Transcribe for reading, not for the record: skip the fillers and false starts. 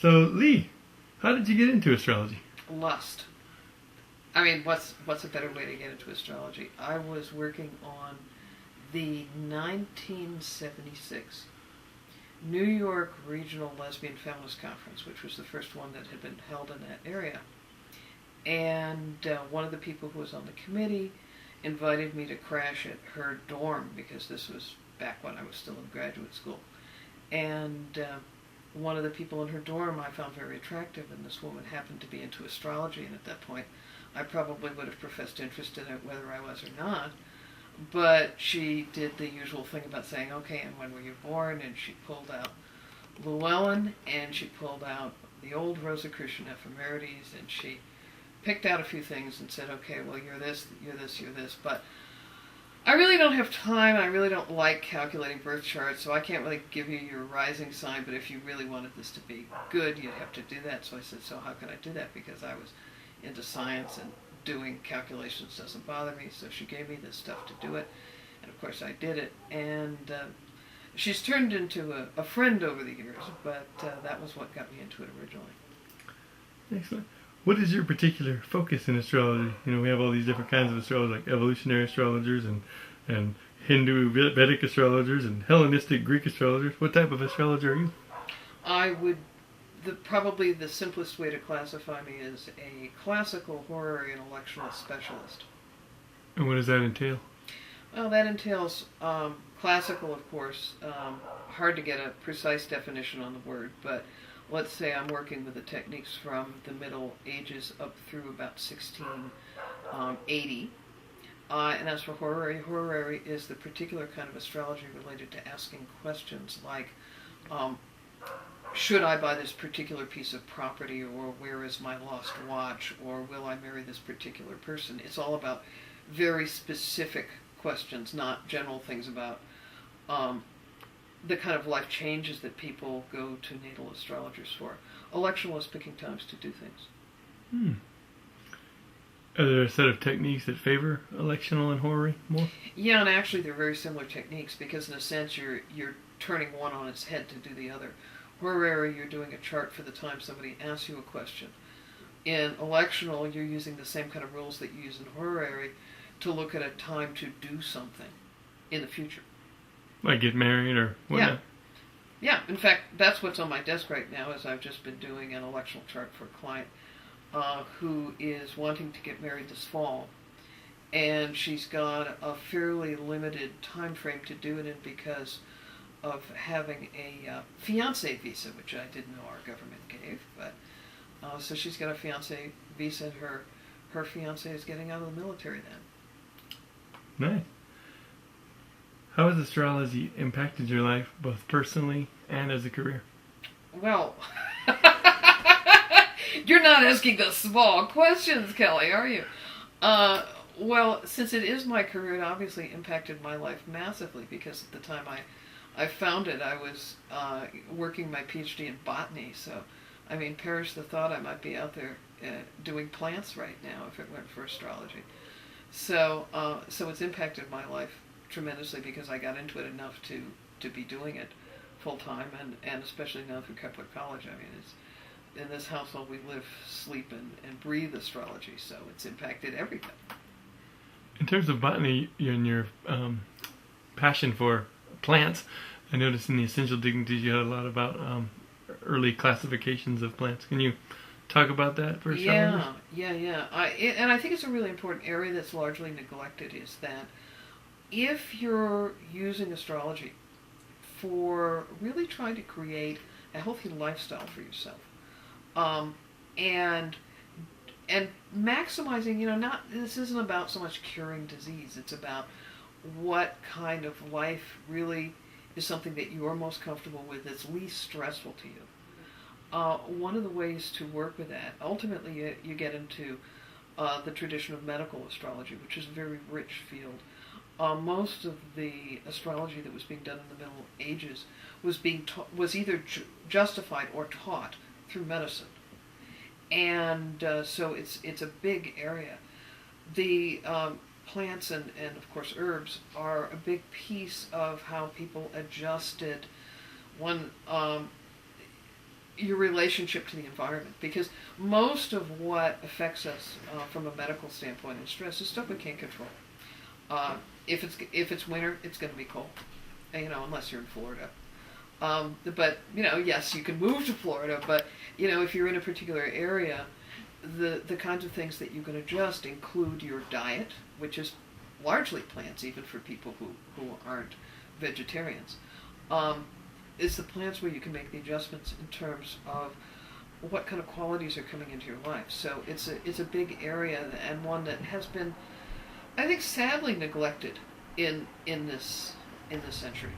So, Lee, how did you get into astrology? Lust. I mean, what's a better way to get into astrology? I was working on the 1976 New York Regional Lesbian Feminist Conference, which was the first one that had been held in that area. And one of the people who was on the committee invited me to crash at her dorm, because this was back when I was still in graduate school. And one of the people in her dorm I found very attractive, and this woman happened to be into astrology, and at that point I probably would have professed interest in it whether I was or not. But she did the usual thing about saying, okay, and when were you born? And she pulled out Llewellyn, and she pulled out the old Rosicrucian ephemerides, and she picked out a few things and said, okay, well, you're this, you're this, you're this. But I really don't have time, and I really don't like calculating birth charts, so I can't really give you your rising sign, but if you really wanted this to be good, you'd have to do that. So I said, so how can I do that? Because I was into science, and doing calculations doesn't bother me. So she gave me this stuff to do it, and of course I did it. And she's turned into a friend over the years, but that was what got me into it originally. Excellent. What is your particular focus in astrology? You know, we have all these different kinds of astrologers, like evolutionary astrologers and Hindu Vedic astrologers and Hellenistic Greek astrologers. What type of astrologer are you? I would, probably the simplest way to classify me is a classical horary and electional specialist. And what does that entail? Well, that entails classical, of course. Hard to get a precise definition on the word, but let's say I'm working with the techniques from the Middle Ages up through about 1680. And as for horary is the particular kind of astrology related to asking questions like, should I buy this particular piece of property, or where is my lost watch, or will I marry this particular person? It's all about very specific questions, not general things about the kind of life changes that people go to natal astrologers for. Electional is picking times to do things. Are there a set of techniques that favor electional and horary more? Yeah, and actually they're very similar techniques, because in a sense you're turning one on its head to do the other. Horary, you're doing a chart for the time somebody asks you a question. In electional, you're using the same kind of rules that you use in horary to look at a time to do something in the future. Like get married or whatnot? Yeah. In fact, that's what's on my desk right now, is I've just been doing an electional chart for a client who is wanting to get married this fall. And she's got a fairly limited time frame to do it in because of having a fiancé visa, which I didn't know our government gave. But so she's got a fiancé visa, and her fiancé is getting out of the military then. Nice. How has astrology impacted your life, both personally and as a career? Well, you're not asking the small questions, Kelly, are you? Well, since it is my career, it obviously impacted my life massively, because at the time I found it, I was working my PhD in botany. So, I mean, perish the thought I might be out there doing plants right now if it weren't for astrology. So it's impacted my life tremendously, because I got into it enough to be doing it full time, and especially now through Kepler College. I mean, it's in this household we live, sleep, and breathe astrology, so it's impacted everything. In terms of botany and your passion for plants, I noticed in the Essential Dignities you had a lot about early classifications of plants. Can you talk about that for astrologers? Yeah. And I think it's a really important area that's largely neglected, is that if you're using astrology for really trying to create a healthy lifestyle for yourself, and maximizing, this isn't about so much curing disease, it's about what kind of life really is something that you're most comfortable with, that's least stressful to you. One of the ways to work with that, ultimately you get into the tradition of medical astrology, which is a very rich field. Most of the astrology that was being done in the Middle Ages was either justified or taught through medicine, and so it's a big area. The plants and of course herbs are a big piece of how people adjusted one. your relationship to the environment, because most of what affects us from a medical standpoint and stress is stuff we can't control. If it's winter, it's going to be cold, unless you're in Florida. But yes, you can move to Florida, but if you're in a particular area, the kinds of things that you can adjust include your diet, which is largely plants, even for people who aren't vegetarians. It's the plants where you can make the adjustments in terms of what kind of qualities are coming into your life. So it's a big area, and one that has been, I think, sadly neglected in this century.